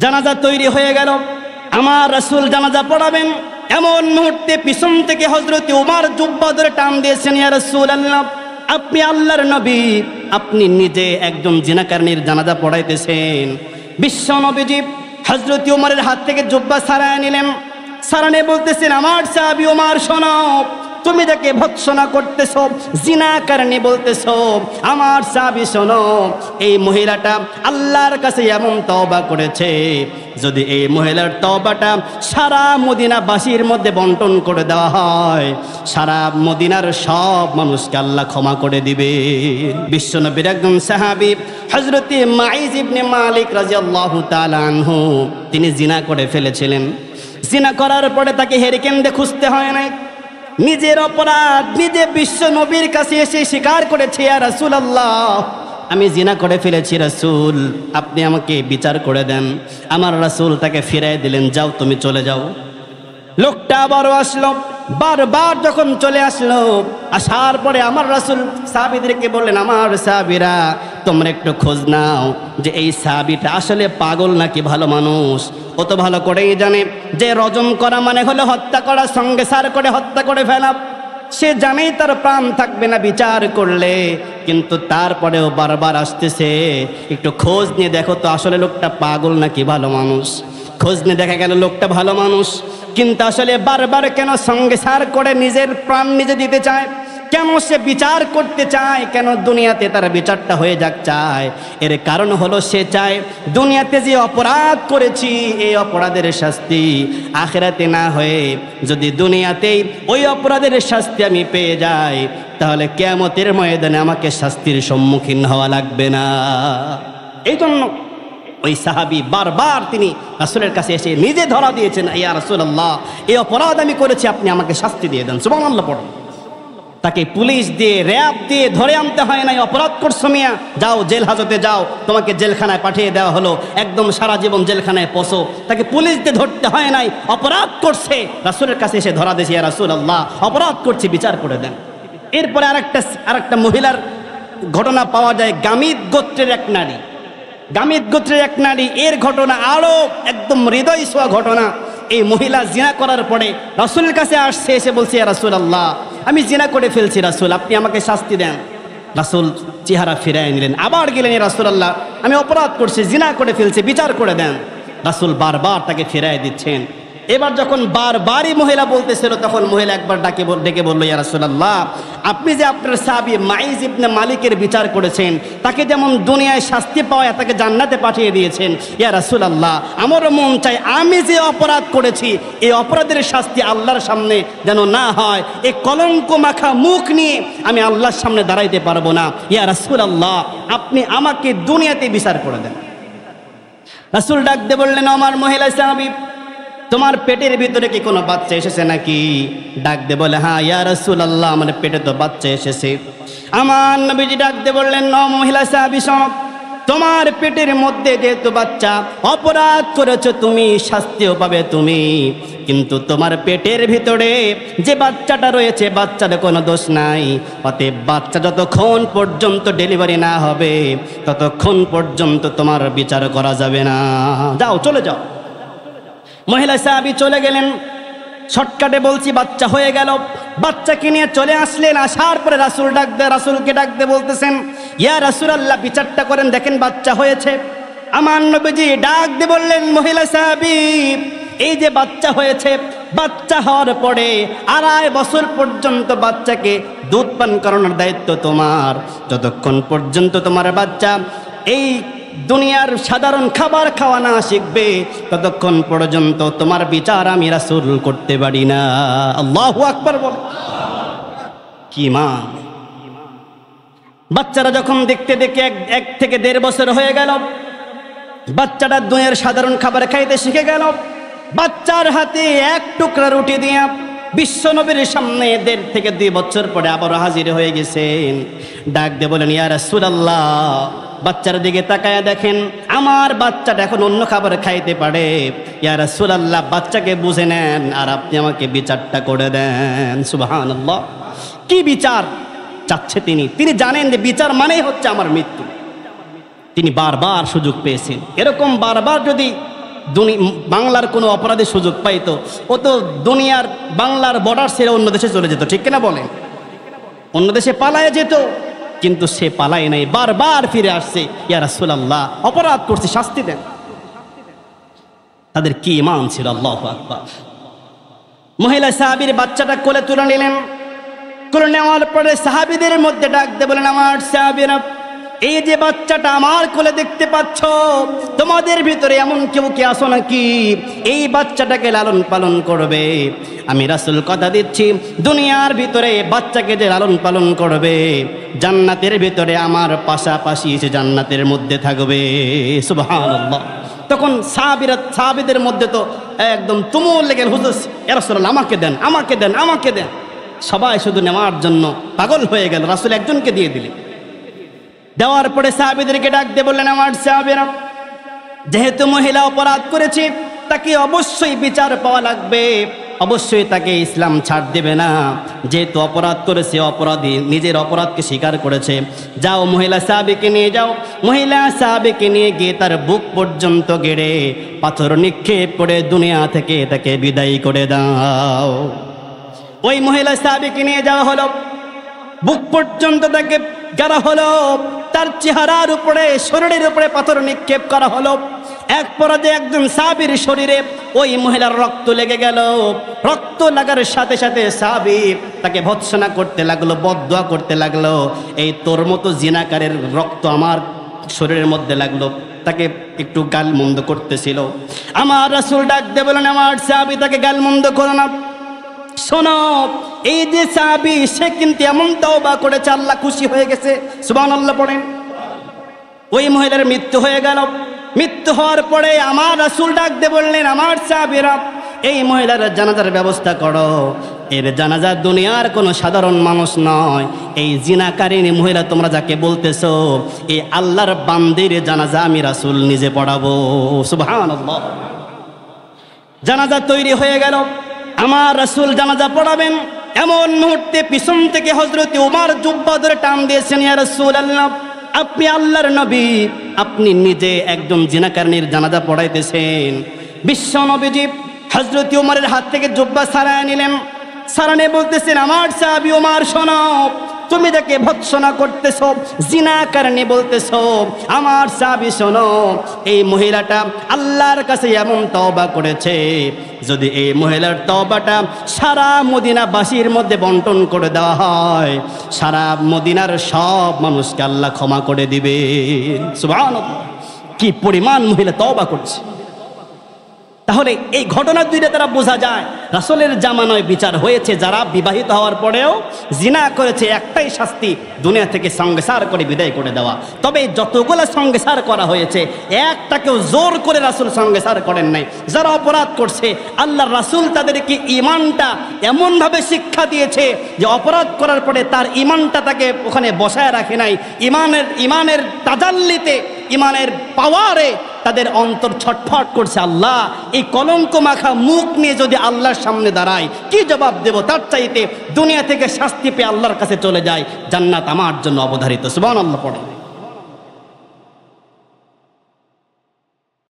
জানাজা তৈরি হয়ে গেল। আমার রাসূল জানাজা পড়াবেন, এমন মুহূর্তে পিছন থেকে হযরত ওমর জুব্বা ধরে টান দিয়েছেন, ইয়া রাসূলুল্লাহ, আপনি আল্লাহর নবী, আপনি নিজে একজন জিনাকারীর জানাজা পড়াইতেছেন। বিশ্ব নবীজি হযরত ওমরের হাত থেকে জুব্বা ছাড়ায় নিলেন, ছাড়ানে বলতেছেন, আমার সাহাবী ওমর শোনো, তুমি যাকে ভৎসনা করতেছো, জিনাকারী বলতেছো, আমার সাহাবী শোনো, এই মহিলাটা আল্লাহর কাছে এমন তওবা করেছে, যদি এই মহিলার তওবাটা সারা মদিনাবাসীর মধ্যে বন্টন করে দেওয়া হয়, সারা মদিনার সব মানুষকে আল্লাহ ক্ষমা করে দিবে। বিশ্বনবীর একজন সাহাবী হযরত মাইজ ইবনে মালিক রাদিয়াল্লাহু তাআলা আনহু, তিনি জিনা করে ফেলেছিলেন। জিনা করার পরে তাকে হেরিকেন দিয়ে খুঁজতে হয় নাই, নিজের অপরাধ নিজে বিশ্ব নবীর কাছে এসে স্বীকার করেছে, ইয়া রাসূলুল্লাহ, আমি জিনা করে ফেলেছি রাসূল, আপনি আমাকে বিচার করে দেন। আমার রাসূল তাকে ফিরাই দিলেন, যাও তুমি চলে যাও। লোকটা আবারও আসলো, বারবার যখন চলে আসলো, আসার পরে আমার রাসূল সাহাবীদেরকে বললেন, আমার সাহাবীরা তোমরা একটু খোঁজ নাও যে এই সাহাবীটা আসলে পাগল নাকি ভালো মানুষ। ও তো ভালো করেই জানে যে রজম করা মানে হলো হত্যা করা, সঙ্গে সার করে হত্যা করে ফেলা। সে জানেই তার প্রাণ থাকবে না বিচার করলে, কিন্তু তারপরেও বারবার আসতেছে, একটু খোঁজ নিয়ে দেখো তো আসলে লোকটা পাগল নাকি ভালো মানুষ। খোঁজ নিয়ে দেখা গেল লোকটা ভালো মানুষ, কিন্তু আসলে বারবার কেন সঙ্গে সার করে নিজের প্রাণ নিজে দিতে চায়, কেন সে বিচার করতে চায়, কেন দুনিয়াতে তার বিচারটা হয়ে যাক চায়, এর কারণ হলো সে চায় দুনিয়াতে যে অপরাধ করেছি এই অপরাধের শাস্তি আখিরাতে না হয়ে যদি দুনিয়াতেই ওই অপরাধের শাস্তি আমি পেয়ে যাই, তাহলে কিয়ামতের ময়দানে আমাকে শাস্তির সম্মুখীন হওয়া লাগবে না। এই জন্য ওই সাহাবী বারবার তিনি রাসূলের কাছে এসে নিজে ধরা দিয়েছেন, ইয়া রাসূলুল্লাহ, এই অপরাধ আমি করেছি, আপনি আমাকে শাস্তি দিয়ে দেন। সুবহানাল্লাহ পড়ুন। তাকে পুলিশ দিয়ে র‍্যাব দিয়ে ধরে আনতে হয় নাই, অপরাধ করছো মিয়া, যাও জেল হাজতে যাও, তোমাকে জেলখানায় পাঠিয়ে দেওয়া হলো, একদম সারা জীবন জেলখানায় পচো। তাকে পুলিশ দিয়ে ধরতে হয় নাই, অপরাধ করছে, রাসূলের কাছে এসে ধরা দিয়েছে, ইয়া রাসূলুল্লাহ, অপরাধ করছি, বিচার করে দেন। এরপরে আরেকটা মহিলার ঘটনা পাওয়া যায়, গামিদ গোত্রের এক নারী, গামিদ গোত্রের এক নারী, এর ঘটনা আরো একদম হৃদয় ছোঁয়া ঘটনা। এই মহিলা জিনা করার পরে রাসূলের কাছে আসছে, এসে বলছে, ইয়া রাসূলুল্লাহ, আমি জিনা করে ফেলছি রাসূল, আপনি আমাকে শাস্তি দেন। রাসূল চেহারা ফিরায় নিলেন, আবার গেলেন, ইয়া রাসূলুল্লাহ, আমি অপরাধ করছি, জিনা করে ফেলছি, বিচার করে দেন। রাসূল বারবার তাকে ফিরায় দিচ্ছেন। এবার যখন বারবারই মহিলা বলতেছিল, তখন মহিলা একবার ডেকে বলল, ইয়া রাসূলুল্লাহ, আপনি যে আপনার সাহাবী মাইজ ইবনে মালিকের বিচার করেছেন, তাকে যেমন দুনিয়ায় শাস্তি পাওয়ায় তাকে জান্নাতে পাঠিয়ে দিয়েছেন, ইয়া রাসূলুল্লাহ, আমারও মন চাই আমি যে অপরাধ করেছি এই অপরাধের শাস্তি আল্লাহর সামনে যেন না হয়, এই কলঙ্ক মাখা মুখ নিয়ে আমি আল্লাহর সামনে দাঁড়াইতে পারবো না। ইয়া রাসূলুল্লাহ, আপনি আমাকে দুনিয়াতে বিচার করে দেন। রাসূল ডাক দিয়ে বললেন, আমার মহিলা সাহাবী, তোমার পেটের ভিতরে কি কোনো বাচ্চা এসেছে নাকি? ডাক দিয়ে বলে, হ্যাঁ ইয়া রাসূলুল্লাহ, আমার পেটে তো বাচ্চা এসেছে। আমার নবীজি ডাক দিয়ে বললেন, ন মহিলা সাহাবী, শোনো, তোমার পেটের মধ্যে যেহেতু বাচ্চা, অপরাধ করেছো তুমি, শাস্তিও পাবে তুমি, কিন্তু তোমার পেটের ভিতরে যে বাচ্চাটা রয়েছে, বাচ্চার কোনো দোষ নাই। অতএব বাচ্চা যতক্ষণ পর্যন্ত ডেলিভারি না হবে ততক্ষণ পর্যন্ত তোমার বিচার করা যাবে না, যাও চলে যাও। মহিলা সাহাবী চলে গেলেন। শর্টকাটে বলছি, বাচ্চা হয়ে গেল, বাচ্চাকে নিয়ে চলে আসলেন। আসার পরে রাসূলকে ডাক দিয়ে বলতেছেন, ইয়া রাসূলুল্লাহ, বিচারটা করেন, দেখেন বাচ্চা হয়েছে। আমার নবীজি ডাক দিয়ে বললেন, মহিলা সাহাবী, এই যে বাচ্চা হয়েছে, বাচ্চা হওয়ার পরে 2.5 বছর পর্যন্ত বাচ্চাকে দুধ পান করানোর দায়িত্ব তোমার। যতক্ষণ পর্যন্ত তোমার বাচ্চা এই দুনিয়ার সাধারণ খাবার খাওয়া না শিখবে ততক্ষণ পর্যন্ত তোমার বিচার আমি রাসূল করতে পারি না। আল্লাহু আকবার বল। কি মা! বাচ্চারা যখন দেখতে দেখতে 1 থেকে 1.5 বছর হয়ে গেল, বাচ্চাটা দুনিয়ার সাধারণ খাবার খাইতে শিখে গেল। বাচ্চার হাতে 1 টুকরা রুটি দিয়া বিশ্ব নবীর সামনে 1.5 থেকে 2 বছর পরে আবার হাজির হয়ে গেছেন। ডাক দিয়ে বলেন, ইয়া রাসূলুল্লাহ, বাচ্চার দিকে তাকায়া দেখেন, আমার বাচ্চাটা এখন অন্য খাবার খাইতে পারে, ইয়া রাসূলুল্লাহ, বাচ্চাকে বুঝে নেন আর আপনি আমাকে বিচারটা করে দেন। সুবহানাল্লাহ, কি বিচার চাচ্ছে তিনি জানেন যে বিচার মানেই হচ্ছে আমার মৃত্যু। তিনি বারবার সুযোগ পেয়েছেন, এরকম বারবার যদি বাংলার কোনো অপরাধী সুযোগ পাইতো, ও তো দুনিয়ার বাংলার বর্ডার ছেড়ে অন্য দেশে চলে যেত, ঠিক কিনা বলেন? অন্য দেশে পালায় যেত, কিন্তু সে পালায় নাই, বারবার ফিরে আসছে, ইয়া রাসূলুল্লাহ অপরাধ করছে, শাস্তি দেন। তাদের কি ঈমান ছিল, আল্লাহু আকবার। মহিলা সাহাবীর বাচ্চাটা কোলে তুলে নিলেন। কোলে নেওয়ার পরে সাহাবীদের মধ্যে ডাক দিয়ে বলেন, আমার সাহাবীরা, এই যে বাচ্চাটা আমার কোলে দেখতে পাচ্ছ, তোমাদের ভিতরে এমন কেউ কি আসো নাকি এই বাচ্চাটাকে লালন পালন করবে? আমি রাসূল কথা দিচ্ছি, দুনিয়ার ভিতরে বাচ্চাকে যে লালন পালন করবে, জান্নাতের ভিতরে আমার পাশাপাশি এসে জান্নাতের মধ্যে থাকবে। সুবহানাল্লাহ। তখন সাহাবীদের মধ্যে তো একদম তুমুল লেগে, হুজুর ইয়া রাসূলুল্লাহ আমাকে দেন, আমাকে দেন, আমাকে দেন। সবাই শুধু নেওয়ার জন্য পাগল হয়ে গেল। রাসূল একজনকে দিয়ে দিলেন। দেওয়ার পরে সাহাবীদেরকে ডাক দিয়ে বললেন, আমার সাহাবীরা, যেহেতু মহিলা অপরাধ করেছে, তাকে অবশ্যই বিচার পাওয়া লাগবে, অবশ্যই তাকে ইসলাম ছাড় দেবে না। যেহেতু অপরাধ করেছে, অপরাধী নিজের অপরাধকে স্বীকার করেছে। যাও মহিলা সাহাবীকে নিয়ে যাও। মহিলা সাহাবীকে নিয়ে গিয়ে তার বুক পর্যন্ত গেড়ে পাথর নিক্ষেপ করে দুনিয়া থেকে তাকে বিদায় করে দাও। ওই মহিলা সাহাবীকে নিয়ে যাওয়া হলো, বুক পর্যন্ত তাকে গাড়া হলো, তার চেহারার উপরে, শরীরের উপরে পাথর নিক্ষেপ করা হলো। এক পর্যায়ে একজন সাহাবীর শরীরে ওই মহিলার রক্ত লেগে গেল। রক্ত লাগার সাথে সাথে সাহাবী তাকে ভৎসনা করতে লাগলো, বদদুয়া করতে লাগলো, এই তোর মতো জিনাকারের রক্ত আমার শরীরের মধ্যে লাগলো। তাকে একটু গালমন্দ করতেছিল। আমার রাসূল ডাক দিয়ে বলেন, আমার সাহাবী তাকে গালমন্দ করো না। শোনো, এই যে সাহাবী, সে কিন্তু এমন তওবা করেছে, আল্লাহ খুশি হয়ে গেছে। সুবহানাল্লাহ পড়েন। ওই মহিলার মৃত্যু হয়ে গেল। মৃত্যু হওয়ার পরে আমার রাসূল ডাক দিয়ে বললেন, আমার সাহাবীরা, এই মহিলার জানাজার ব্যবস্থা করো। এর জানাজা দুনিয়ার কোনো সাধারণ মানুষ নয়, এই জিনাকারিনী মহিলা তোমরা যাকে বলতেছো, এই আল্লাহর বান্দির জানাজা আমি রাসূল নিজে পড়াবো। সুবহানাল্লাহ। জানাজা তৈরি হয়ে গেল। আমার রাসূল জানাজা পড়াবেন, এমন মুহূর্তে পিছন থেকে হযরত ওমর জুব্বা ধরে টান দিয়েছেন, ইয়া রাসূলুল্লাহ, আপনি আল্লাহর নবী, আপনি নিজে একজন জিনাকারীর জানাজা পড়াইতেছেন। বিশ্ব নবীজি হযরত ওমরের হাত থেকে জুব্বা ছাড়ায় নিলেন। ছাড়ানে বলতেছেন, আমার সাহাবী ওমর, শোনো, তুমি যাকে ভৎসনা করতেছ, জিনাকারী বলতেছ, আমার সাহাবী শোনো, এই মহিলাটা আল্লাহর কাছে এমন তওবা করেছে, যদি এই মহিলার তওবাটা সারা মদিনাবাসীর মধ্যে বন্টন করে দেওয়া হয়, সারা মদিনার সব মানুষকে আল্লাহ ক্ষমা করে দিবে। সুবহানাল্লাহ। কি পরিমাণ মহিলা তওবা করছে। তাহলে এই ঘটনা দুইটা তারা বোঝা যায়, রাসূলের জামানায় বিচার হয়েছে, যারা বিবাহিত হওয়ার পরেও জিনা করেছে, একটাই শাস্তি, দুনিয়া থেকে সংসার করে বিদায় করে দেওয়া। তবে যতগুলো সংসার করা হয়েছে, একটাকেও জোর করে রাসূল সংসার করেন নাই। যারা অপরাধ করছে, আল্লাহর রাসূল তাদেরকে ঈমানটা এমনভাবে শিক্ষা দিয়েছে যে অপরাধ করার পরে তার ঈমানটা তাকে ওখানে বসায় রাখে নাই। ঈমানের তাজাল্লিতে, ঈমানের পাওয়ারে তাদের অন্তর ছটফট করছে, আল্লাহ, এই কলঙ্ক মাখা মুখ নিয়ে যদি আল্লাহর সামনে দাঁড়ায় কি জবাব দেব? তার চাইতে দুনিয়া থেকে শাস্তি পেয়ে আল্লাহর কাছে চলে যায়, জান্নাত আমার জন্য অবধারিত। সুবহানাল্লাহ পড়ে।